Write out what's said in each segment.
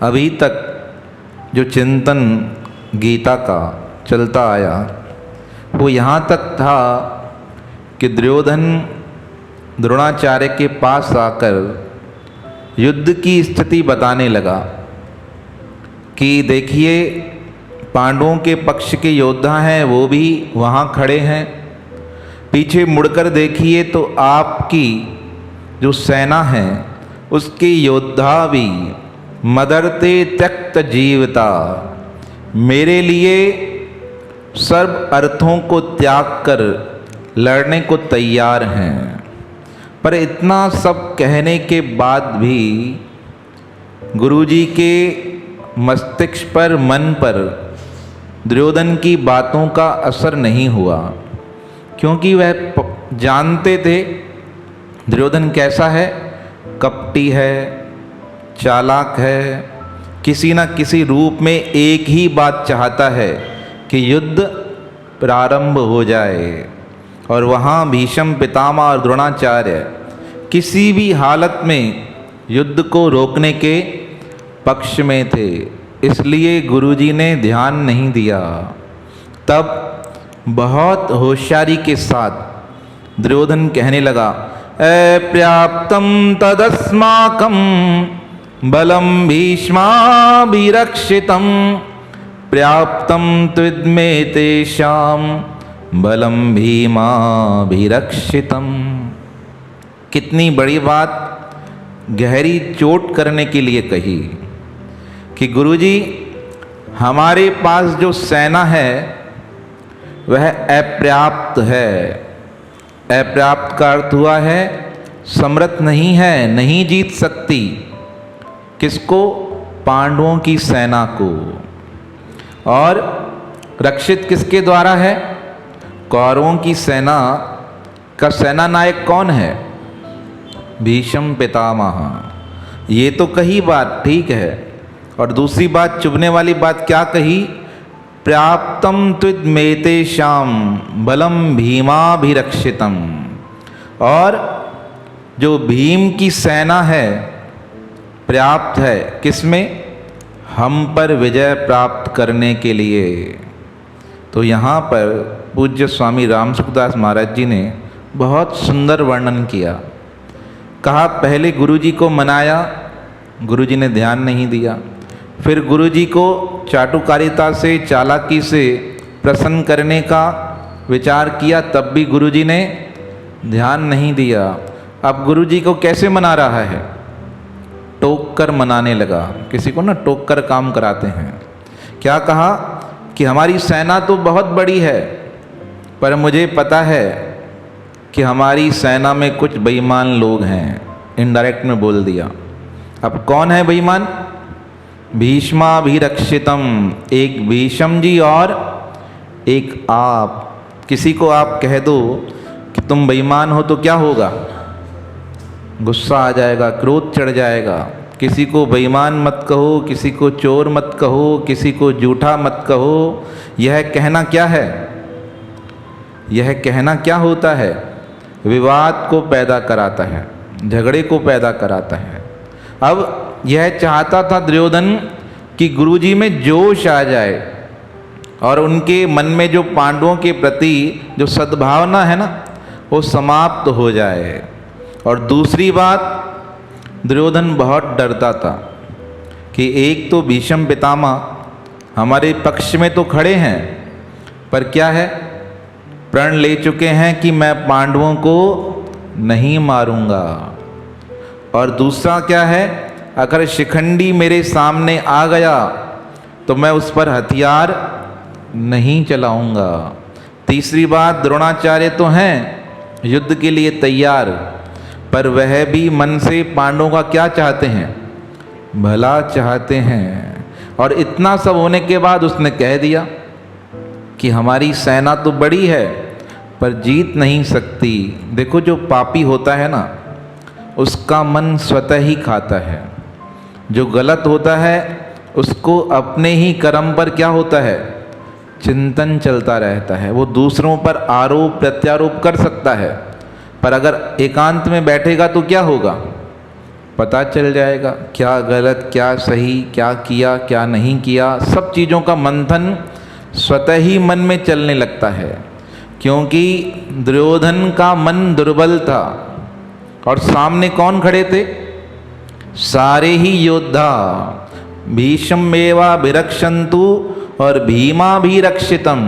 अभी तक जो चिंतन गीता का चलता आया वो यहाँ तक था कि दुर्योधन द्रोणाचार्य के पास आकर युद्ध की स्थिति बताने लगा कि देखिए पांडवों के पक्ष के योद्धा हैं, वो भी वहाँ खड़े हैं। पीछे मुड़कर देखिए तो आपकी जो सेना है उसके योद्धा भी मदरते त्यक्त जीवता मेरे लिए सर्व अर्थों को त्याग कर लड़ने को तैयार हैं। पर इतना सब कहने के बाद भी गुरुजी के मस्तिष्क पर, मन पर दुर्योधन की बातों का असर नहीं हुआ, क्योंकि वह जानते थे दुर्योधन कैसा है, कपटी है, चालाक है, किसी न किसी रूप में एक ही बात चाहता है कि युद्ध प्रारंभ हो जाए। और वहाँ भीष्म पितामह और द्रोणाचार्य किसी भी हालत में युद्ध को रोकने के पक्ष में थे, इसलिए गुरुजी ने ध्यान नहीं दिया। तब बहुत होशियारी के साथ दुर्योधन कहने लगा, अपर्याप्तं तदस्माकं बलं भीष्माभिरक्षितं पर्याप्तं त्विद्मे तेषां बलं भीमाभिरक्षितं। कितनी बड़ी बात गहरी चोट करने के लिए कही कि गुरुजी हमारे पास जो सेना है वह अपर्याप्त है। अपर्याप्त का अर्थ हुआ है समर्थ नहीं है, नहीं जीत सकती। किसको? पांडवों की सेना को। और रक्षित किसके द्वारा है? कौरवों की सेना का सेना नायक कौन है? भीष्म पितामह। ये तो कही बात ठीक है, और दूसरी बात, चुभने वाली बात क्या कही? पर्याप्तं त्विद्मेतेषां बलं भीमाभिरक्षितं। और जो भीम की सेना है पर्याप्त है किसमें? हम पर विजय प्राप्त करने के लिए। तो यहाँ पर पूज्य स्वामी राम सुखदास महाराज जी ने बहुत सुंदर वर्णन किया। कहा पहले गुरुजी को मनाया, गुरुजी ने ध्यान नहीं दिया। फिर गुरुजी को चाटुकारिता से, चालाकी से प्रसन्न करने का विचार किया, तब भी गुरुजी ने ध्यान नहीं दिया। अब गुरुजी को कैसे मना रहा है? टोक कर मनाने लगा। किसी को ना टोक कर काम कराते हैं। क्या कहा कि हमारी सेना तो बहुत बड़ी है, पर मुझे पता है कि हमारी सेना में कुछ बेईमान लोग हैं। इनडायरेक्ट में बोल दिया। अब कौन है बेईमान? भीष्माभिरक्षितम, एक भीष्म जी और एक आप। किसी को आप कह दो कि तुम बेईमान हो तो क्या होगा? गुस्सा आ जाएगा, क्रोध चढ़ जाएगा। किसी को बेईमान मत कहो, किसी को चोर मत कहो, किसी को झूठा मत कहो। यह कहना क्या है? यह कहना क्या होता है? विवाद को पैदा कराता है, झगड़े को पैदा कराता है। अब यह चाहता था दुर्योधन कि गुरुजी में जोश आ जाए और उनके मन में जो पांडवों के प्रति जो सद्भावना है ना, वो समाप्त हो जाए। और दूसरी बात, दुर्योधन बहुत डरता था कि एक तो भीष्म पितामह हमारे पक्ष में तो खड़े हैं, पर क्या है, प्रण ले चुके हैं कि मैं पांडवों को नहीं मारूंगा। और दूसरा क्या है, अगर शिखंडी मेरे सामने आ गया तो मैं उस पर हथियार नहीं चलाऊंगा। तीसरी बात, द्रोणाचार्य तो हैं युद्ध के लिए तैयार, पर वह भी मन से पांडवों का क्या चाहते हैं? भला चाहते हैं। और इतना सब होने के बाद उसने कह दिया कि हमारी सेना तो बड़ी है पर जीत नहीं सकती। देखो जो पापी होता है ना, उसका मन स्वतः ही खाता है। जो गलत होता है उसको अपने ही कर्म पर क्या होता है? चिंतन चलता रहता है। वो दूसरों पर आरोप प्रत्यारोप कर सकता है, पर अगर एकांत में बैठेगा तो क्या होगा? पता चल जाएगा क्या गलत क्या सही, क्या किया क्या नहीं किया। सब चीज़ों का मंथन स्वतः ही मन में चलने लगता है, क्योंकि दुर्योधन का मन दुर्बल था और सामने कौन खड़े थे? सारे ही योद्धा। भीष्मेवा विरक्षन्तु और भीमा भी रक्षितम।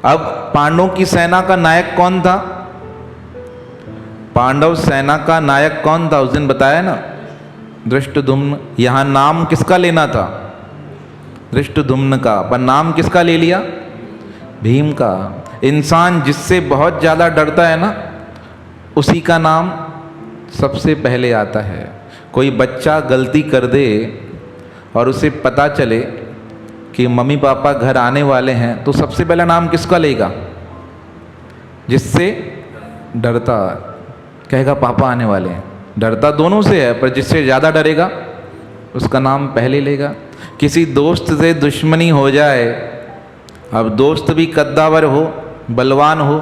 अब पांडवों की सेना का नायक कौन था? पांडव सेना का नायक कौन था? उस दिन बताया ना, धृष्टद्युम्न। यहाँ नाम किसका लेना था? धृष्टद्युम्न का, पर नाम किसका ले लिया? भीम का। इंसान जिससे बहुत ज़्यादा डरता है ना, उसी का नाम सबसे पहले आता है। कोई बच्चा गलती कर दे और उसे पता चले कि मम्मी पापा घर आने वाले हैं, तो सबसे पहला नाम किसका लेगा? जिससे डरता, कहेगा पापा आने वाले हैं। डरता दोनों से है, पर जिससे ज़्यादा डरेगा उसका नाम पहले लेगा। किसी दोस्त से दुश्मनी हो जाए, अब दोस्त भी कद्दावर हो, बलवान हो,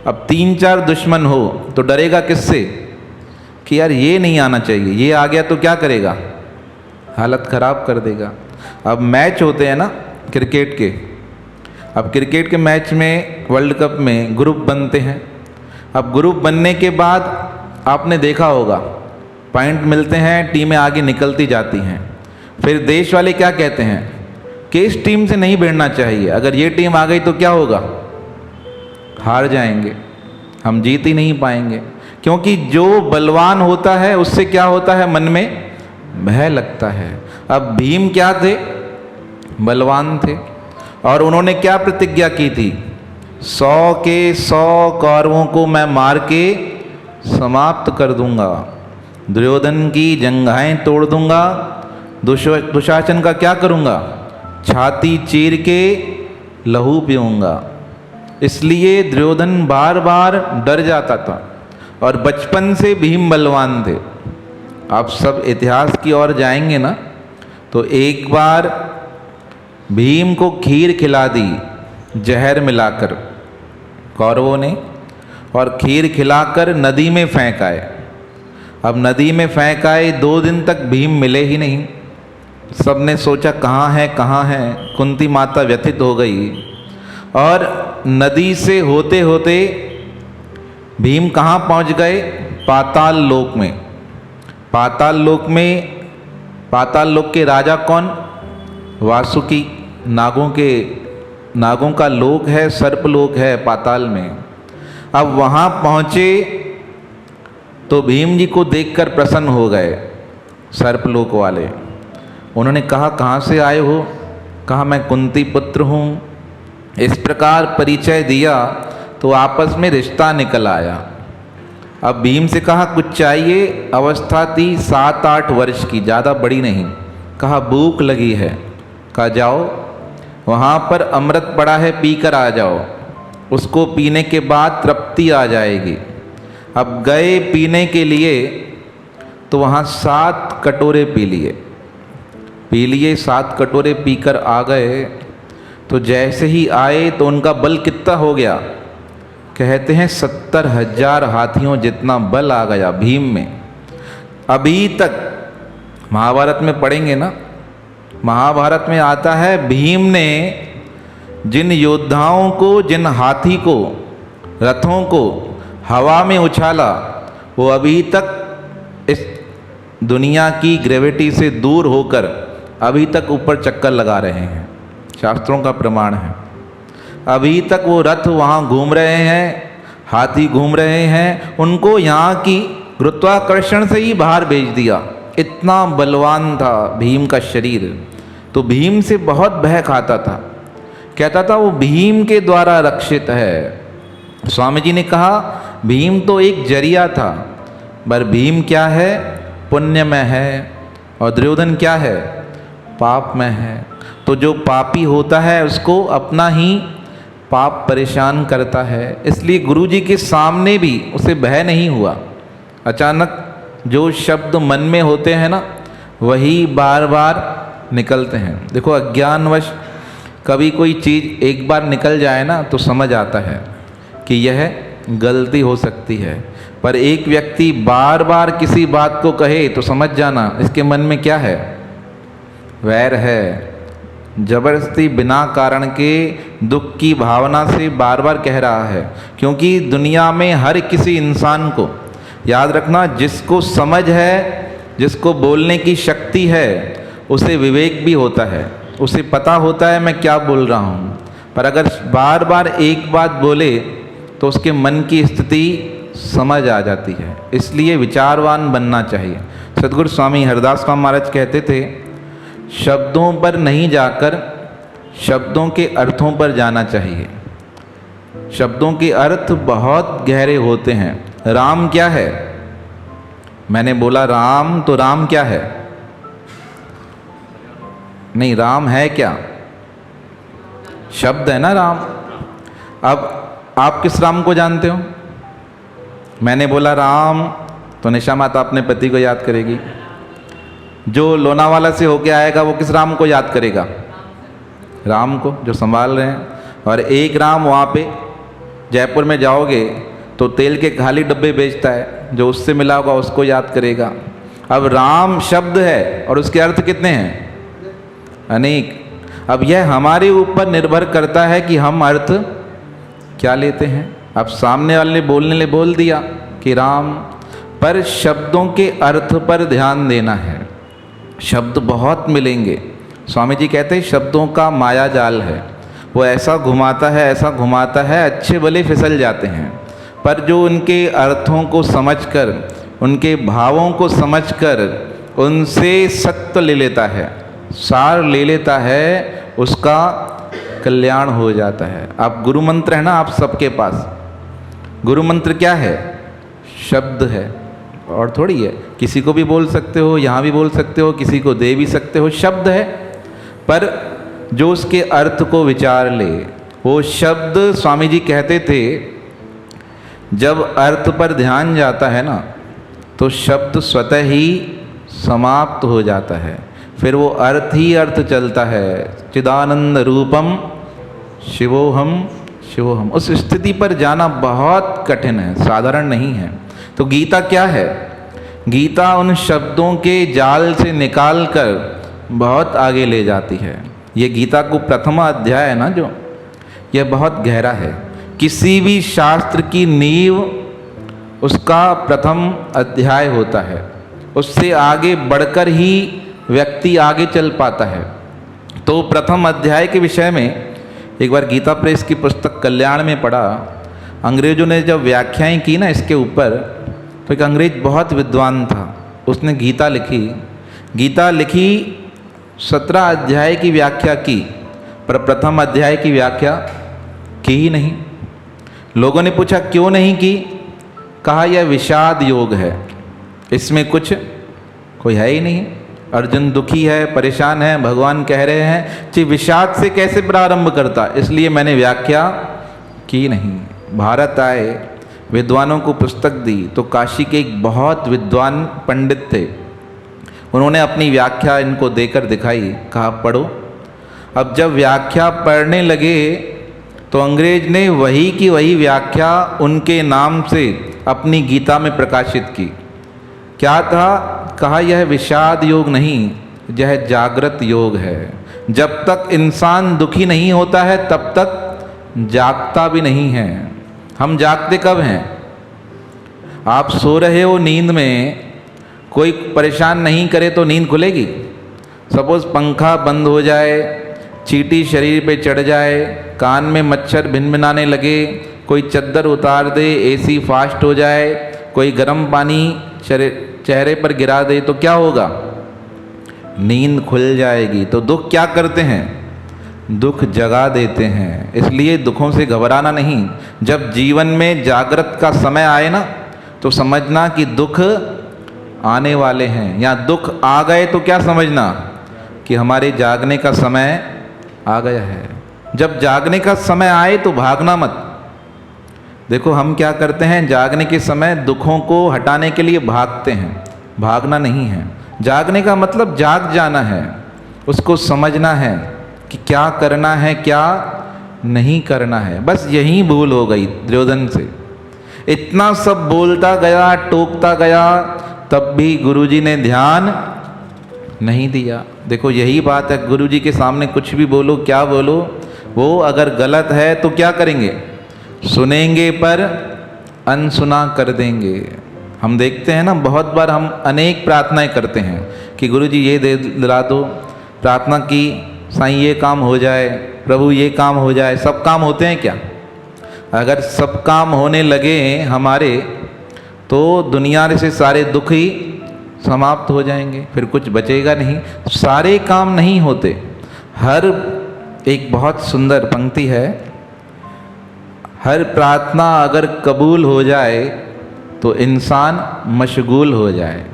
अब 3-4 दुश्मन हो, तो डरेगा किससे? कि यार ये नहीं आना चाहिए, ये आ गया तो क्या करेगा? हालत ख़राब कर देगा। अब मैच होते हैं ना क्रिकेट के, अब क्रिकेट के मैच में, वर्ल्ड कप में ग्रुप बनते हैं। अब ग्रुप बनने के बाद आपने देखा होगा पॉइंट मिलते हैं, टीमें आगे निकलती जाती हैं। फिर देश वाले क्या कहते हैं कि इस टीम से नहीं भिड़ना चाहिए, अगर ये टीम आ गई तो क्या होगा? हार जाएंगे, हम जीत ही नहीं पाएंगे। क्योंकि जो बलवान होता है उससे क्या होता है? मन में भय लगता है। अब भीम क्या थे? बलवान थे, और उन्होंने क्या प्रतिज्ञा की थी? 100 के 100 कौरवों को मैं मार के समाप्त कर दूंगा, दुर्योधन की जंघाएं तोड़ दूंगा, दुशासन का क्या करूंगा? छाती चीर के लहू पीऊंगा। इसलिए दुर्योधन बार बार डर जाता था, और बचपन से भीम बलवान थे। आप सब इतिहास की ओर जाएंगे ना, तो एक बार भीम को खीर खिला दी जहर मिलाकर कौरवों ने, और खीर खिलाकर नदी में फेंक आए। अब नदी में फेंक आए, 2 दिन तक भीम मिले ही नहीं। सबने सोचा कहाँ है। कुंती माता व्यथित हो गई, और नदी से होते होते भीम कहाँ पहुँच गए? पाताल लोक में। पाताल लोक के राजा कौन? वासुकी। नागों का लोक है, सर्प लोक है पाताल में। अब वहाँ पहुँचे तो भीम जी को देखकर प्रसन्न हो गए सर्प लोक वाले। उन्होंने कहा कहाँ से आए हो? कहा मैं कुंती पुत्र हूँ। इस प्रकार परिचय दिया तो आपस में रिश्ता निकल आया। अब भीम से कहा कुछ चाहिए? अवस्था थी 7-8 वर्ष की, ज़्यादा बड़ी नहीं। कहा भूख लगी है। कहा जाओ, वहाँ पर अमृत पड़ा है, पी कर आ जाओ, उसको पीने के बाद तृप्ति आ जाएगी। अब गए पीने के लिए, तो वहाँ 7 कटोरे पी लिए 7 कटोरे पीकर आ गए। तो जैसे ही आए तो उनका बल कितना हो गया? कहते हैं 70,000 हाथियों जितना बल आ गया भीम में। अभी तक महाभारत में पढ़ेंगे ना, महाभारत में आता है भीम ने जिन योद्धाओं को, जिन हाथी को, रथों को हवा में उछाला, वो अभी तक इस दुनिया की ग्रेविटी से दूर होकर अभी तक ऊपर चक्कर लगा रहे हैं। शास्त्रों का प्रमाण है। अभी तक वो रथ वहाँ घूम रहे हैं, हाथी घूम रहे हैं, उनको यहाँ की गुरुत्वाकर्षण से ही बाहर भेज दिया। इतना बलवान था भीम का शरीर। तो भीम से बहुत भय खाता था, कहता था वो भीम के द्वारा रक्षित है। स्वामी जी ने कहा भीम तो एक जरिया था, पर भीम क्या है? पुण्य में है, और दुर्योधन क्या है? पाप में है। तो जो पापी होता है उसको अपना ही पाप परेशान करता है। इसलिए गुरु जी के सामने भी उसे भय नहीं हुआ। अचानक जो शब्द मन में होते हैं ना, वही बार बार निकलते हैं। देखो अज्ञानवश कभी कोई चीज़ एक बार निकल जाए ना, तो समझ आता है कि यह गलती हो सकती है। पर एक व्यक्ति बार बार किसी बात को कहे तो समझ जाना इसके मन में क्या है, वैर है। जबरदस्ती बिना कारण के दुख की भावना से बार बार कह रहा है। क्योंकि दुनिया में हर किसी इंसान को, याद रखना, जिसको समझ है, जिसको बोलने की शक्ति है, उसे विवेक भी होता है, उसे पता होता है मैं क्या बोल रहा हूँ। पर अगर बार बार एक बात बोले तो उसके मन की स्थिति समझ आ जाती है। इसलिए विचारवान बनना चाहिए। सद्गुरु स्वामी हरदास स्वामी महाराज कहते थे, शब्दों पर नहीं जाकर शब्दों के अर्थों पर जाना चाहिए। शब्दों के अर्थ बहुत गहरे होते हैं। राम क्या है? मैंने बोला राम, तो राम क्या है? नहीं, राम है क्या? शब्द है ना राम। अब आप किस राम को जानते हो? मैंने बोला राम, तो निशा माता अपने पति को याद करेगी। जो लोनावाला से होके आएगा वो किस राम को याद करेगा? राम को, जो संभाल रहे हैं। और एक राम वहाँ पे जयपुर में जाओगे तो तेल के खाली डब्बे बेचता है, जो उससे मिला होगा उसको याद करेगा। अब राम शब्द है और उसके अर्थ कितने हैं? अनेक। अब यह हमारे ऊपर निर्भर करता है कि हम अर्थ क्या लेते हैं। अब सामने वाले ने बोलने ले बोल दिया कि राम, पर शब्दों के अर्थ पर ध्यान देना है। शब्द बहुत मिलेंगे। स्वामी जी कहते हैं शब्दों का माया जाल है, वो ऐसा घुमाता है, ऐसा घुमाता है, अच्छे भले फिसल जाते हैं। पर जो उनके अर्थों को समझकर, उनके भावों को समझकर उनसे सत्य ले लेता है, सार ले लेता है, उसका कल्याण हो जाता है। आप गुरु मंत्र है ना आप सबके पास। गुरु मंत्र क्या है? शब्द है और थोड़ी है। किसी को भी बोल सकते हो, यहाँ भी बोल सकते हो, किसी को दे भी सकते हो। शब्द है, पर जो उसके अर्थ को विचार ले, वो शब्द, स्वामी जी कहते थे, जब अर्थ पर ध्यान जाता है ना तो शब्द स्वतः ही समाप्त हो जाता है। फिर वो अर्थ ही अर्थ चलता है। चिदानंद रूपम शिवोहम शिवोहम। उस स्थिति पर जाना बहुत कठिन है, साधारण नहीं है। तो गीता क्या है? गीता उन शब्दों के जाल से निकाल कर बहुत आगे ले जाती है। ये गीता को प्रथम अध्याय है ना जो, यह बहुत गहरा है। किसी भी शास्त्र की नींव उसका प्रथम अध्याय होता है। उससे आगे बढ़कर ही व्यक्ति आगे चल पाता है। तो प्रथम अध्याय के विषय में एक बार गीता प्रेस की पुस्तक कल्याण में पढ़ा। अंग्रेजों ने जब व्याख्याएं की ना इसके ऊपर, तो एक अंग्रेज बहुत विद्वान था, उसने गीता लिखी 17 अध्याय की व्याख्या की, पर प्रथम अध्याय की व्याख्या की ही नहीं। लोगों ने पूछा क्यों नहीं की? कहा यह विषाद योग है, इसमें कुछ कोई है ही नहीं। अर्जुन दुखी है, परेशान है, भगवान कह रहे हैं कि विषाद से कैसे प्रारंभ करता, इसलिए मैंने व्याख्या की नहीं। भारत आए, विद्वानों को पुस्तक दी, तो काशी के एक बहुत विद्वान पंडित थे, उन्होंने अपनी व्याख्या इनको देकर दिखाई, कहा पढ़ो। अब जब व्याख्या पढ़ने लगे तो अंग्रेज ने वही की वही व्याख्या उनके नाम से अपनी गीता में प्रकाशित की। क्या था? कहा यह विषाद योग नहीं, यह जागृत योग है। जब तक इंसान दुखी नहीं होता है तब तक जागता भी नहीं है। हम जागते कब हैं? आप सो रहे हो नींद में, कोई परेशान नहीं करे तो नींद खुलेगी? सपोज पंखा बंद हो जाए, चींटी शरीर पे चढ़ जाए, कान में मच्छर भिनभिनाने लगे, कोई चद्दर उतार दे, एसी फास्ट हो जाए, कोई गर्म पानी चेहरे पर गिरा दे, तो क्या होगा? नींद खुल जाएगी। तो दुख क्या करते हैं? दुख जगा देते हैं। इसलिए दुखों से घबराना नहीं। जब जीवन में जागृत का समय आए ना तो समझना कि दुख आने वाले हैं, या दुख आ गए तो क्या समझना कि हमारे जागने का समय आ गया है। जब जागने का समय आए तो भागना मत। देखो हम क्या करते हैं, जागने के समय दुखों को हटाने के लिए भागते हैं, भागना नहीं है। जागने का मतलब जाग जाना है, उसको समझना है कि क्या करना है क्या नहीं करना है। बस यही भूल हो गई दुर्योधन से। इतना सब बोलता गया, टोकता गया, तब भी गुरुजी ने ध्यान नहीं दिया। देखो यही बात है, गुरुजी के सामने कुछ भी बोलो, क्या बोलो, वो अगर गलत है तो क्या करेंगे, सुनेंगे पर अनसुना कर देंगे। हम देखते हैं ना, बहुत बार हम अनेक प्रार्थनाएं करते हैं कि गुरुजी ये दे दिला दो, प्रार्थना की साईं ये काम हो जाए, प्रभु ये काम हो जाए। सब काम होते हैं क्या? अगर सब काम होने लगे हमारे तो दुनिया से सारे दुख ही समाप्त हो जाएंगे, फिर कुछ बचेगा नहीं। सारे काम नहीं होते। हर एक बहुत सुंदर पंक्ति है, हर प्रार्थना अगर कबूल हो जाए तो इंसान मशगूल हो जाए।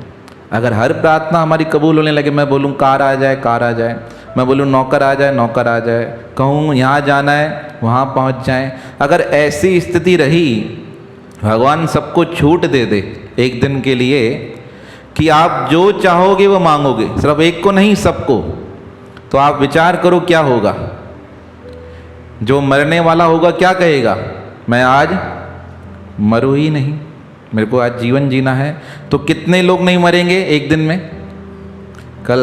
अगर हर प्रार्थना हमारी कबूल होने लगे, मैं बोलूँ कार आ जाए, कार आ जाए, मैं बोलूँ नौकर आ जाए, नौकर आ जाए, कहूँ यहाँ जाना है, वहाँ पहुँच जाए, अगर ऐसी स्थिति रही, भगवान सबको छूट दे दे एक दिन के लिए कि आप जो चाहोगे वो मांगोगे, सिर्फ एक को नहीं सबको, तो आप विचार करो क्या होगा। जो मरने वाला होगा क्या कहेगा, मैं आज मरूँ ही नहीं, मेरे को आज जीवन जीना है। तो कितने लोग नहीं मरेंगे एक दिन में? कल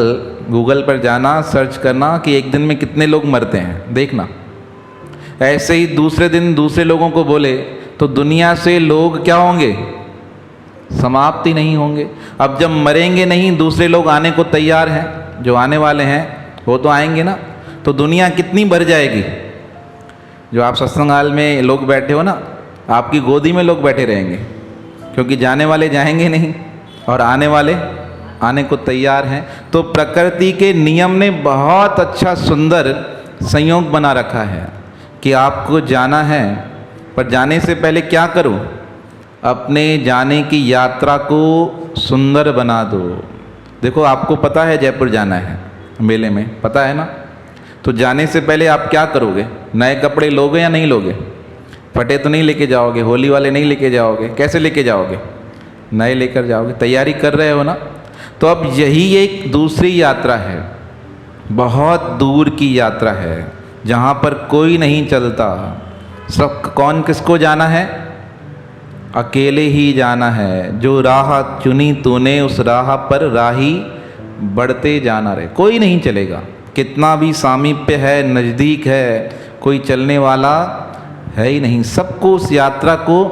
गूगल पर जाना, सर्च करना कि एक दिन में कितने लोग मरते हैं, देखना। ऐसे ही दूसरे दिन दूसरे लोगों को बोले तो दुनिया से लोग क्या होंगे, समाप्त ही नहीं होंगे। अब जब मरेंगे नहीं, दूसरे लोग आने को तैयार हैं, जो आने वाले हैं वो तो आएंगे ना, तो दुनिया कितनी बढ़ जाएगी। जो आप सत्संग हाल में लोग बैठे हो ना, आपकी गोदी में लोग बैठे रहेंगे, क्योंकि जाने वाले जाएंगे नहीं और आने वाले आने को तैयार हैं। तो प्रकृति के नियम ने बहुत अच्छा सुंदर संयोग बना रखा है कि आपको जाना है, पर जाने से पहले क्या करो, अपने जाने की यात्रा को सुंदर बना दो। देखो आपको पता है जयपुर जाना है मेले में, पता है ना, तो जाने से पहले आप क्या करोगे, नए कपड़े लोगे या नहीं लोगे? फटे तो नहीं लेके जाओगे, होली वाले नहीं लेके जाओगे, कैसे लेके जाओगे, नए लेकर जाओगे, तैयारी कर रहे हो ना। तो अब यही एक दूसरी यात्रा है, बहुत दूर की यात्रा है, जहाँ पर कोई नहीं चलता। सब कौन किसको जाना है, अकेले ही जाना है। जो राह चुनी तूने उस राह पर राही बढ़ते जाना रहे, कोई नहीं चलेगा। कितना भी सामीप्य है, नज़दीक है, कोई चलने वाला है ही नहीं। सबको उस यात्रा को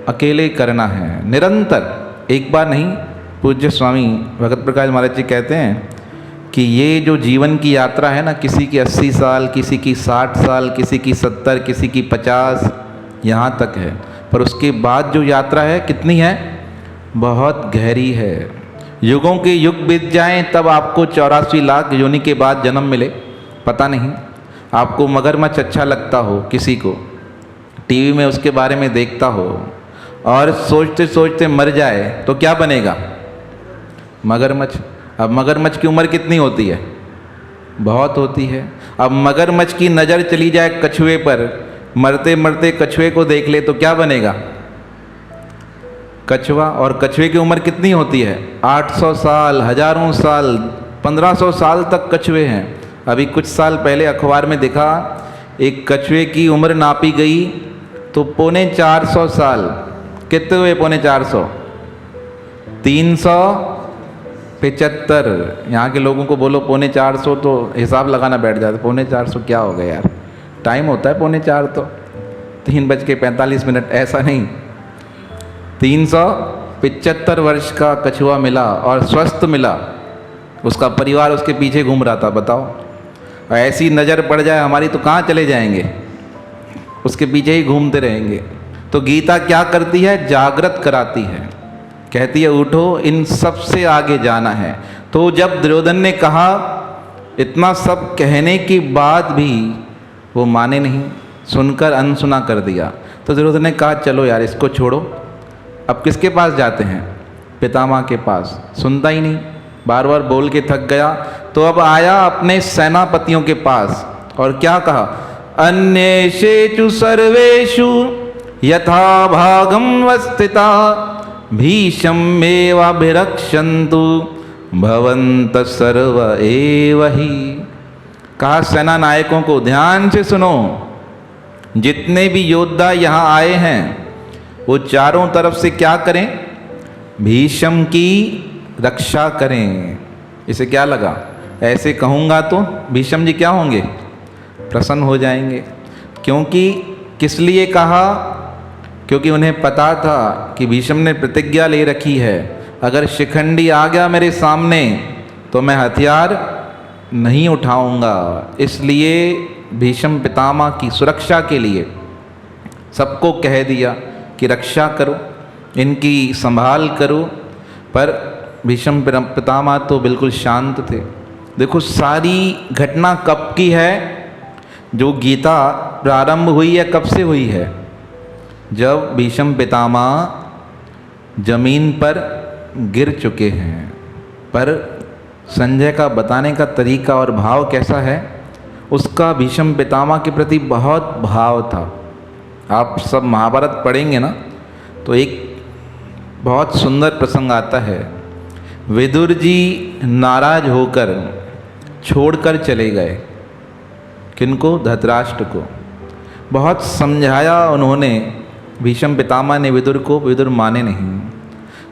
अकेले करना है, निरंतर, एक बार नहीं। पूज्य स्वामी भगत प्रकाश महाराज जी कहते हैं कि ये जो जीवन की यात्रा है ना, किसी की 80 साल, किसी की 60 साल, किसी की 70, किसी की 50, यहाँ तक है, पर उसके बाद जो यात्रा है कितनी है, बहुत गहरी है। युगों के युग बीत जाएं तब आपको 84 लाख योनि के बाद जन्म मिले, पता नहीं। आपको मगरमच्छ अच्छा लगता हो, किसी को टीवी में उसके बारे में देखता हो और सोचते सोचते मर जाए तो क्या बनेगा, मगरमच्छ। अब मगरमच्छ की उम्र कितनी होती है, बहुत होती है। अब मगरमच्छ की नज़र चली जाए कछुए पर, मरते मरते कछुए को देख ले तो क्या बनेगा, कछुआ। और कछुए की उम्र कितनी होती है, 800 साल, हजारों साल, 1500 साल तक कछुए हैं। अभी कुछ साल पहले अखबार में दिखा, एक कछुए की उम्र नापी गई तो 450 साल। कितने हुए 450? 375। यहाँ के लोगों को बोलो 450 तो हिसाब लगाना बैठ जाता, 450 क्या हो गया यार, टाइम होता है 4:45 तो 3:45, ऐसा नहीं। 375 वर्ष का कछुआ मिला और स्वस्थ मिला, उसका परिवार उसके पीछे घूम रहा था। बताओ, ऐसी नज़र पड़ जाए हमारी तो कहाँ चले जाएंगे, उसके पीछे ही घूमते रहेंगे। तो गीता क्या करती है, जागृत कराती है, कहती है उठो, इन सब से आगे जाना है। तो जब दुर्योधन ने कहा, इतना सब कहने के बाद भी वो माने नहीं, सुनकर अनसुना कर दिया, तो दुर्योधन ने कहा चलो यार इसको छोड़ो, अब किसके पास जाते हैं, पितामह के पास। सुनता ही नहीं, बार बार बोल के थक गया। तो अब आया अपने सेनापतियों के पास और क्या कहा, अन्येषु सर्वेषु यथा भागम वस्थिता भीषमेवाभिरक्षन्तु भवन्तः सर्व एव हि। कहा सेना नायकों को ध्यान से सुनो, जितने भी योद्धा यहाँ आए हैं वो चारों तरफ से क्या करें? भीष्म की रक्षा करें। इसे क्या लगा? ऐसे कहूँगा तो भीष्म जी क्या होंगे? प्रसन्न हो जाएंगे। क्योंकि किस लिए कहा? क्योंकि उन्हें पता था कि भीष्म ने प्रतिज्ञा ले रखी है, अगर शिखंडी आ गया मेरे सामने तो मैं हथियार नहीं उठाऊंगा। इसलिए भीष्म पितामह की सुरक्षा के लिए सबको कह दिया कि रक्षा करो, इनकी संभाल करो। पर भीष्म पितामह तो बिल्कुल शांत थे। देखो सारी घटना कब की है? जो गीता प्रारंभ हुई है कब से हुई है? जब भीष्म पितामह जमीन पर गिर चुके हैं। पर संजय का बताने का तरीका और भाव कैसा है? उसका भीष्म पितामह के प्रति बहुत भाव था। आप सब महाभारत पढ़ेंगे ना तो एक बहुत सुंदर प्रसंग आता है। विदुर जी नाराज होकर छोड़कर चले गए। किनको? धृतराष्ट्र को। बहुत समझाया उन्होंने भीष्म पितामह ने विदुर को, विदुर माने नहीं।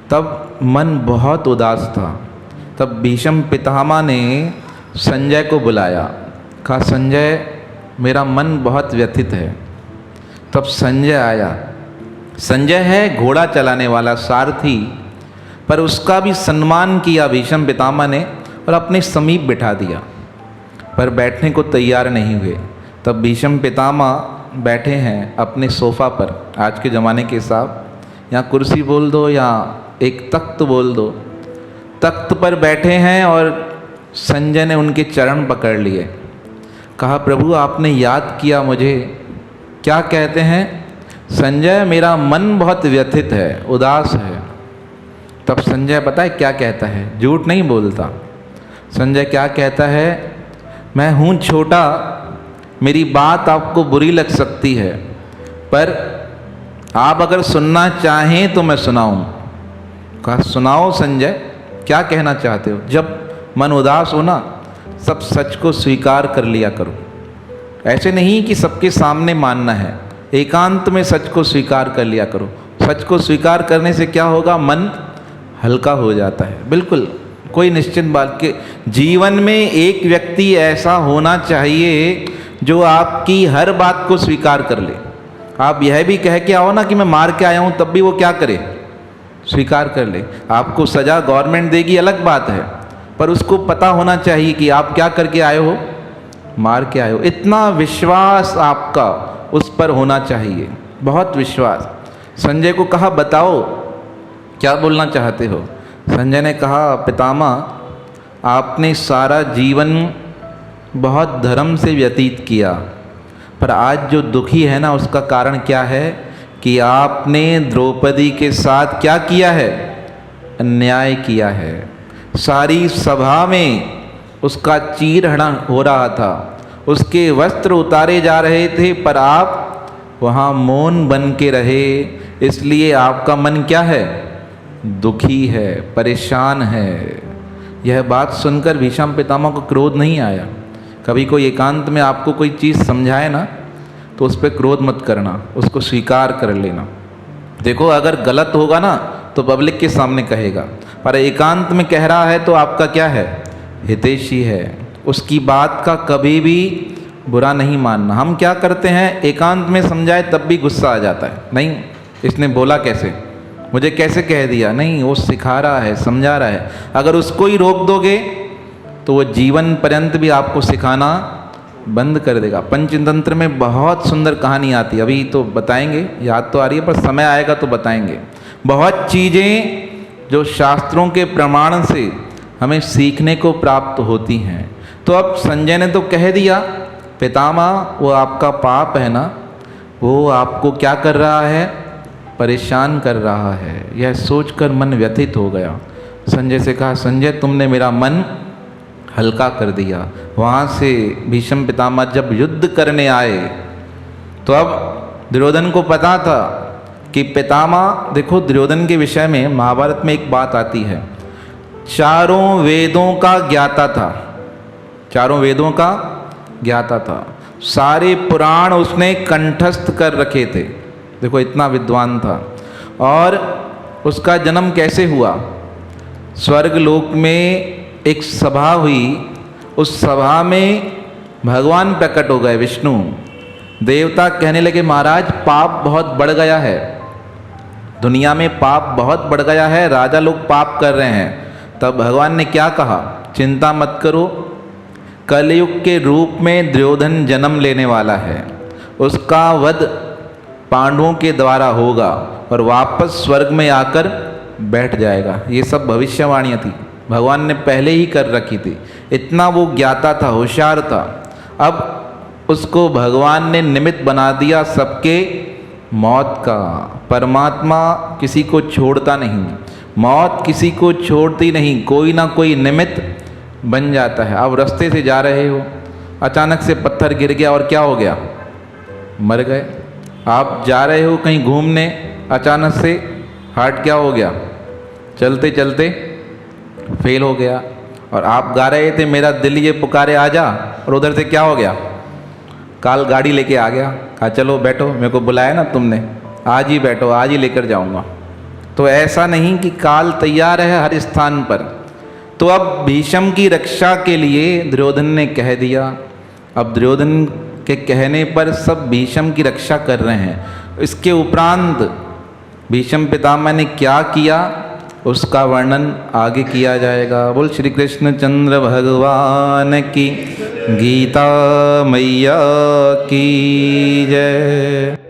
तब मन बहुत उदास था। तब भीष्म पितामह ने संजय को बुलाया, कहा संजय मेरा मन बहुत व्यथित है। तब संजय आया। संजय है घोड़ा चलाने वाला सारथी, पर उसका भी सम्मान किया भीष्म पितामह ने और अपने समीप बिठा दिया, पर बैठने को तैयार नहीं हुए। तब भीष्म पितामह बैठे हैं अपने सोफ़ा पर। आज के ज़माने के हिसाब या कुर्सी बोल दो या एक तख्त बोल दो, तख्त पर बैठे हैं और संजय ने उनके चरण पकड़ लिए। कहा प्रभु आपने याद किया मुझे। क्या कहते हैं? संजय मेरा मन बहुत व्यथित है, उदास है। तब संजय पता है क्या कहता है? झूठ नहीं बोलता। संजय क्या कहता है? मैं हूँ छोटा, मेरी बात आपको बुरी लग सकती है, पर आप अगर सुनना चाहें तो मैं सुनाऊं। कहा सुनाओ संजय, क्या कहना चाहते हो? जब मन उदास हो ना, सब सच को स्वीकार कर लिया करो। ऐसे नहीं कि सबके सामने मानना है, एकांत में सच को स्वीकार कर लिया करो। सच को स्वीकार करने से क्या होगा? मन हल्का हो जाता है। बिल्कुल कोई निश्चित बात के जीवन में एक व्यक्ति ऐसा होना चाहिए जो आपकी हर बात को स्वीकार कर ले। आप यह भी कह के आओ ना कि मैं मार के आया हूँ, तब भी वो क्या करे? स्वीकार कर ले। आपको सज़ा गवर्नमेंट देगी अलग बात है, पर उसको पता होना चाहिए कि आप क्या करके आए हो? मार के आए हो। इतना विश्वास आपका उस पर होना चाहिए, बहुत विश्वास। संजय को कहा बताओ क्या बोलना चाहते हो? संजय ने कहा पितामह आपने सारा जीवन बहुत धर्म से व्यतीत किया, पर आज जो दुखी है ना उसका कारण क्या है कि आपने द्रौपदी के साथ क्या किया है? अन्याय किया है। सारी सभा में उसका चीरहरण हो रहा था, उसके वस्त्र उतारे जा रहे थे, पर आप वहाँ मौन बन के रहे। इसलिए आपका मन क्या है? दुखी है, परेशान है। यह बात सुनकर भीष्म पितामह को क्रोध नहीं आया। कभी कोई एकांत में आपको कोई चीज़ समझाए ना तो उस पर क्रोध मत करना, उसको स्वीकार कर लेना। देखो अगर गलत होगा ना तो पब्लिक के सामने कहेगा, पर एकांत में कह रहा है तो आपका क्या है? हितैषी है। उसकी बात का कभी भी बुरा नहीं मानना। हम क्या करते हैं, एकांत में समझाए तब भी गुस्सा आ जाता है, नहीं इसने बोला कैसे, मुझे कैसे कह दिया। नहीं, वो सिखा रहा है, समझा रहा है। अगर उसको ही रोक दोगे तो वो जीवन पर्यंत भी आपको सिखाना बंद कर देगा। पंचतंत्र में बहुत सुंदर कहानी आती है, अभी तो बताएंगे, याद तो आ रही है पर समय आएगा तो बताएंगे। बहुत चीज़ें जो शास्त्रों के प्रमाण से हमें सीखने को प्राप्त होती हैं। तो अब संजय ने तो कह दिया पितामह वो आपका पाप है ना, वो आपको क्या कर रहा है? परेशान कर रहा है। यह सोचकर मन व्यथित हो गया। संजय से कहा संजय तुमने मेरा मन हल्का कर दिया। वहाँ से भीष्म पितामह जब युद्ध करने आए तो अब दुर्योधन को पता था कि पितामह, देखो दुर्योधन के विषय में महाभारत में एक बात आती है, चारों वेदों का ज्ञाता था। चारों वेदों का ज्ञाता था, सारे पुराण उसने कंठस्थ कर रखे थे। देखो इतना विद्वान था। और उसका जन्म कैसे हुआ। स्वर्ग लोक में एक सभा हुई, उस सभा में भगवान प्रकट हो गए विष्णु। देवता कहने लगे महाराज पाप बहुत बढ़ गया है, दुनिया में पाप बहुत बढ़ गया है, राजा लोग पाप कर रहे हैं। तब भगवान ने क्या कहा, चिंता मत करो, कलयुग के रूप में दुर्योधन जन्म लेने वाला है, उसका वध पांडवों के द्वारा होगा और वापस स्वर्ग में आकर बैठ जाएगा। ये सब भविष्यवाणियाँ थी, भगवान ने पहले ही कर रखी थी। इतना वो ज्ञाता था, होशियार था। अब उसको भगवान ने निमित्त बना दिया सबके मौत का। परमात्मा किसी को छोड़ता नहीं, मौत किसी को छोड़ती नहीं, कोई ना कोई निमित्त बन जाता है। अब रास्ते से जा रहे हो, अचानक से पत्थर गिर गया और क्या हो गया, मर गए। आप जा रहे हो कहीं घूमने, अचानक से हार्ट क्या हो गया, चलते चलते फेल हो गया। और आप गा रहे थे मेरा दिल ये पुकारे आ जा, और उधर से क्या हो गया, काल गाड़ी लेके आ गया, कहा चलो बैठो, मेरे को बुलाया ना तुमने, आज ही बैठो, आज ही लेकर जाऊंगा। तो ऐसा नहीं कि काल तैयार है हर स्थान पर। तो अब भीष्म की रक्षा के लिए दुर्योधन ने कह दिया। अब दुर्योधन के कहने पर सब भीष्म की रक्षा कर रहे हैं। इसके उपरांत भीष्म पितामह ने क्या किया उसका वर्णन आगे किया जाएगा। बोल श्री कृष्ण चंद्र भगवान की, गीता मैया की जय।